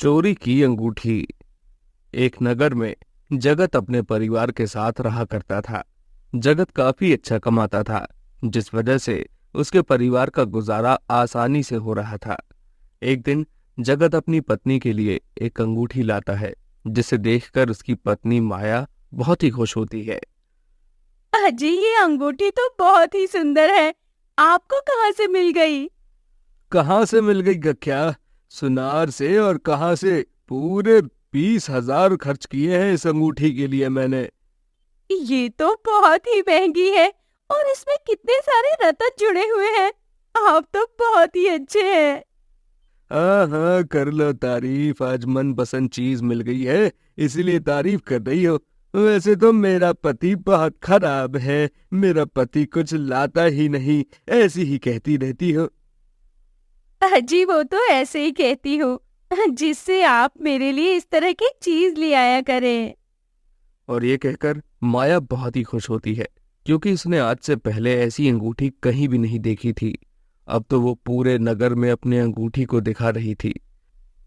चोरी की अंगूठी। एक नगर में जगत अपने परिवार के साथ रहा करता था। जगत काफी अच्छा कमाता था, जिस वजह से उसके परिवार का गुजारा आसानी से हो रहा था। एक दिन जगत अपनी पत्नी के लिए एक अंगूठी लाता है, जिसे देखकर उसकी पत्नी माया बहुत ही खुश होती है। अजी, ये अंगूठी तो बहुत ही सुंदर है। आपको कहाँ से मिल गई? कहाँ से मिल गई क्या? सुनार से। और कहाँ से? पूरे 20,000 खर्च किए हैं इस अंगूठी के लिए मैंने। ये तो बहुत ही महंगी है और इसमें कितने सारे रत्न जुड़े हुए हैं। आप तो बहुत ही अच्छे हैं। हाँ हाँ, कर लो तारीफ। आज मन पसंद चीज मिल गई है, इसीलिए तारीफ कर रही हो। वैसे तो मेरा पति बहुत खराब है। मेरा पति कुछ लाता ही नहीं, ऐसी ही कहती रहती हो। अजी, वो तो ऐसे ही कहती हूँ जिससे आप मेरे लिए इस तरह की चीज ले आया करें। और ये कहकर माया बहुत ही खुश होती है, क्योंकि उसने आज से पहले ऐसी अंगूठी कहीं भी नहीं देखी थी। अब तो वो पूरे नगर में अपने अंगूठी को दिखा रही थी।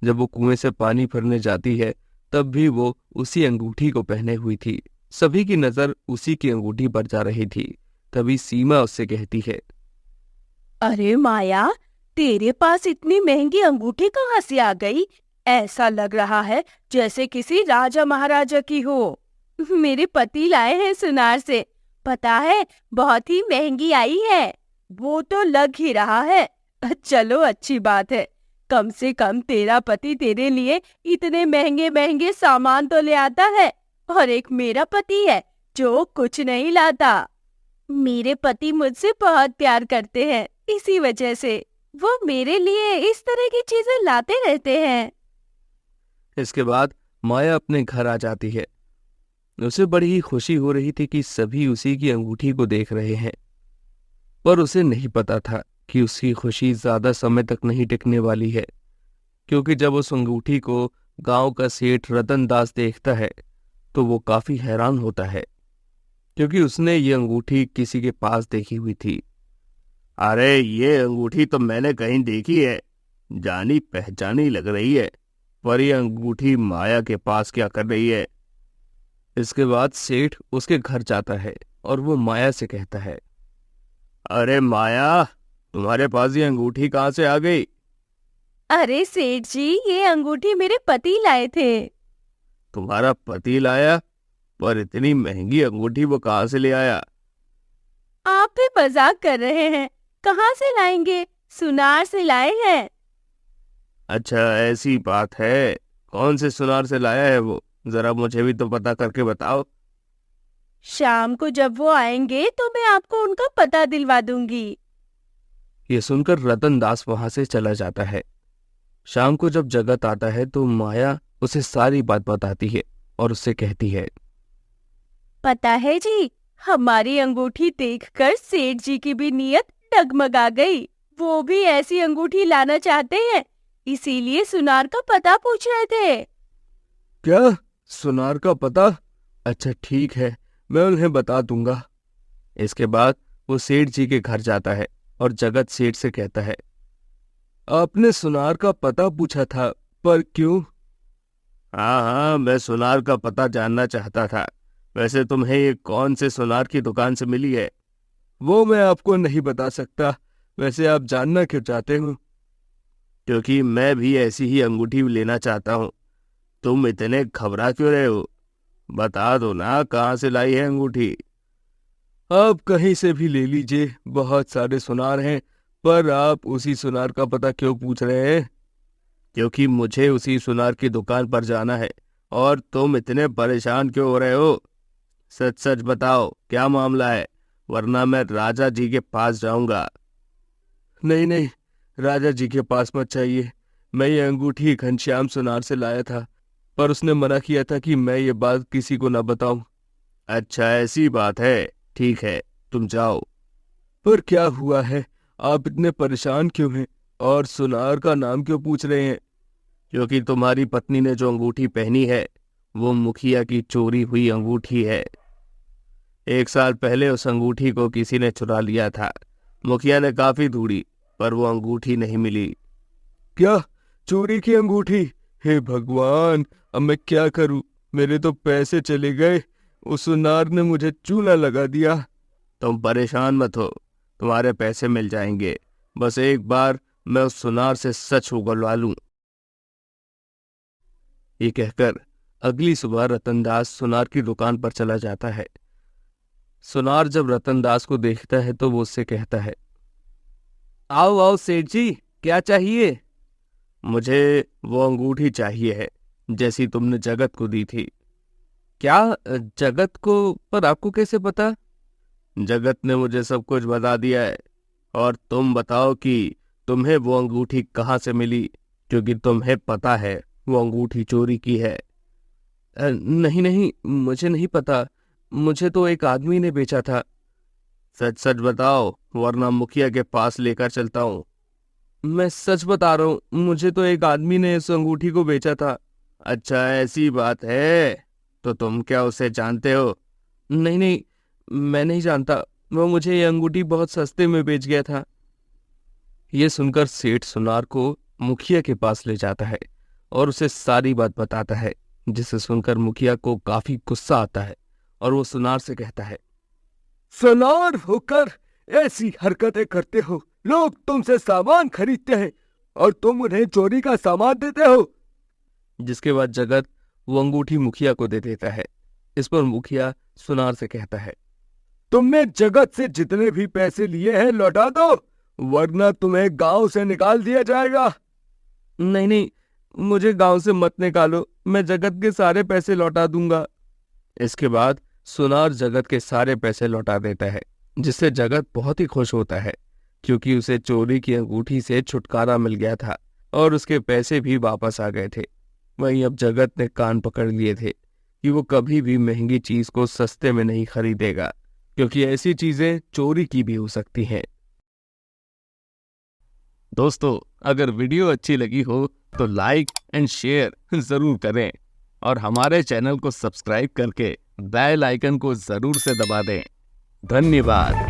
जब वो कुएं से पानी भरने जाती है, तब भी वो उसी अंगूठी को पहने हुई थी। सभी की नजर उसी की अंगूठी पर जा रही थी। तभी सीमा उससे कहती है। अरे माया, तेरे पास इतनी महंगी अंगूठी कहाँ से आ गई? ऐसा लग रहा है जैसे किसी राजा महाराजा की हो। मेरे पति लाए हैं सुनार से। पता है, बहुत ही महंगी आई है। वो तो लग ही रहा है। चलो, अच्छी बात है। कम से कम तेरा पति तेरे लिए इतने महंगे महंगे सामान तो ले आता है। और एक मेरा पति है जो कुछ नहीं लाता। मेरे पति मुझसे बहुत प्यार करते हैं, इसी वजह से वो मेरे लिए इस तरह की चीजें लाते रहते हैं। इसके बाद माया अपने घर आ जाती है। उसे बड़ी ही खुशी हो रही थी कि सभी उसी की अंगूठी को देख रहे हैं। पर उसे नहीं पता था कि उसकी खुशी ज्यादा समय तक नहीं टिकने वाली है, क्योंकि जब उस अंगूठी को गांव का सेठ रतन दास देखता है, तो वो काफी हैरान होता है, क्योंकि उसने ये अंगूठी किसी के पास देखी हुई थी। अरे, ये अंगूठी तो मैंने कहीं देखी है, जानी पहचानी लग रही है। पर ये अंगूठी माया के पास क्या कर रही है? इसके बाद सेठ उसके घर जाता है और वो माया से कहता है। अरे माया, तुम्हारे पास ये अंगूठी कहाँ से आ गई? अरे सेठ जी, ये अंगूठी मेरे पति लाए थे। तुम्हारा पति लाया? पर इतनी महंगी अंगूठी वो कहाँ से ले आया? आप भी मजाक कर रहे हैं। कहाँ से लाएंगे? सुनार से लाए हैं। अच्छा, ऐसी बात है। कौन से सुनार से लाया है वो? जरा मुझे भी तो पता करके बताओ। शाम को जब वो आएंगे तो मैं आपको उनका पता दिलवा दूंगी। ये सुनकर रतन दास वहां से चला जाता है। शाम को जब जगत आता है तो माया उसे सारी बात बताती है और उससे कहती है। पता है जी, हमारी अंगूठी देखकर सेठ जी की भी नीयत डगमगा गई। वो भी ऐसी अंगूठी लाना चाहते हैं, इसीलिए सुनार का पता पूछ रहे थे। क्या? सुनार का पता? अच्छा ठीक है, मैं उन्हें बता दूंगा। इसके बाद वो सेठ जी के घर जाता है और जगत सेठ से कहता है। आपने सुनार का पता पूछा था, पर क्यों? हाँ हाँ, मैं सुनार का पता जानना चाहता था। वैसे तुम्हें ये कौन से सुनार की दुकान से मिली है? वो मैं आपको नहीं बता सकता। वैसे आप जानना क्यों चाहते हो? क्योंकि मैं भी ऐसी ही अंगूठी लेना चाहता हूँ। तुम इतने घबरा क्यों रहे हो? बता दो ना, कहाँ से लाई है अंगूठी? आप कहीं से भी ले लीजिए, बहुत सारे सुनार हैं। पर आप उसी सुनार का पता क्यों पूछ रहे हैं? क्योंकि मुझे उसी सुनार की दुकान पर जाना है। और तुम इतने परेशान क्यों हो रहे हो? सच सच बताओ, क्या मामला है? वरना मैं राजा जी के पास जाऊंगा। नहीं नहीं, राजा जी के पास मत चाहिए। मैं ये अंगूठी घनश्याम सुनार से लाया था, पर उसने मना किया था कि मैं ये बात किसी को न बताऊं। अच्छा, ऐसी बात है। ठीक है, तुम जाओ। पर क्या हुआ है? आप इतने परेशान क्यों हैं? और सुनार का नाम क्यों पूछ रहे हैं? क्योंकि तुम्हारी पत्नी ने जो अंगूठी पहनी है, वो मुखिया की चोरी हुई अंगूठी है। 1 साल पहले उस अंगूठी को किसी ने चुरा लिया था। मुखिया ने काफी ढूंढी, पर वो अंगूठी नहीं मिली। क्या? चोरी की अंगूठी? हे भगवान, अब मैं क्या करूं? मेरे तो पैसे चले गए। उस सुनार ने मुझे चूना लगा दिया। तुम परेशान मत हो, तुम्हारे पैसे मिल जाएंगे। बस एक बार मैं उस सुनार से सच उगलवा लूं। ये कहकर अगली सुबह रतनदास सुनार की दुकान पर चला जाता है। सुनार जब रतनदास को देखता है तो वो उससे कहता है, आओ आओ सेठ जी, क्या चाहिए? मुझे वो अंगूठी चाहिए है, जैसी तुमने जगत को दी थी। क्या? जगत को? पर आपको कैसे पता? जगत ने मुझे सब कुछ बता दिया है। और तुम बताओ कि तुम्हें वो अंगूठी कहाँ से मिली, क्योंकि तुम्हें पता है वो अंगूठी चोरी की है। नहीं नहीं, मुझे नहीं पता। मुझे तो एक आदमी ने बेचा था। सच सच बताओ, वरना मुखिया के पास लेकर चलता हूँ। मैं सच बता रहा हूँ, मुझे तो एक आदमी ने इस अंगूठी को बेचा था। अच्छा, ऐसी बात है? तो तुम क्या उसे जानते हो? नहीं नहीं, मैं नहीं जानता। वो मुझे ये अंगूठी बहुत सस्ते में बेच गया था। ये सुनकर सेठ सुनार को मुखिया के पास ले जाता है और उसे सारी बात बताता है, जिसे सुनकर मुखिया को काफी गुस्सा आता है और वो सुनार से कहता है, सुनार होकर ऐसी हरकतें करते हो? लोग तुमसे सामान खरीदते हैं और तुम उन्हें चोरी का सामान देते हो। जिसके बाद जगत वो अंगूठी मुखिया को दे देता है। इस पर मुखिया सुनार से कहता है, तुमने जगत से जितने भी पैसे लिए हैं लौटा दो, वरना तुम्हें गांव से निकाल दिया जाएगा। नहीं नहीं, मुझे गांव से मत निकालो, मैं जगत के सारे पैसे लौटा दूंगा। इसके बाद सुनार जगत के सारे पैसे लौटा देता है, जिससे जगत बहुत ही खुश होता है, क्योंकि उसे चोरी की अंगूठी से छुटकारा मिल गया था और उसके पैसे भी वापस आ गए थे। वहीं अब जगत ने कान पकड़ लिए थे कि वो कभी भी महंगी चीज को सस्ते में नहीं खरीदेगा, क्योंकि ऐसी चीजें चोरी की भी हो सकती हैं। दोस्तों, अगर वीडियो अच्छी लगी हो तो लाइक एंड शेयर जरूर करें और हमारे चैनल को सब्सक्राइब करके बेल आइकन को जरूर से दबा दें। धन्यवाद।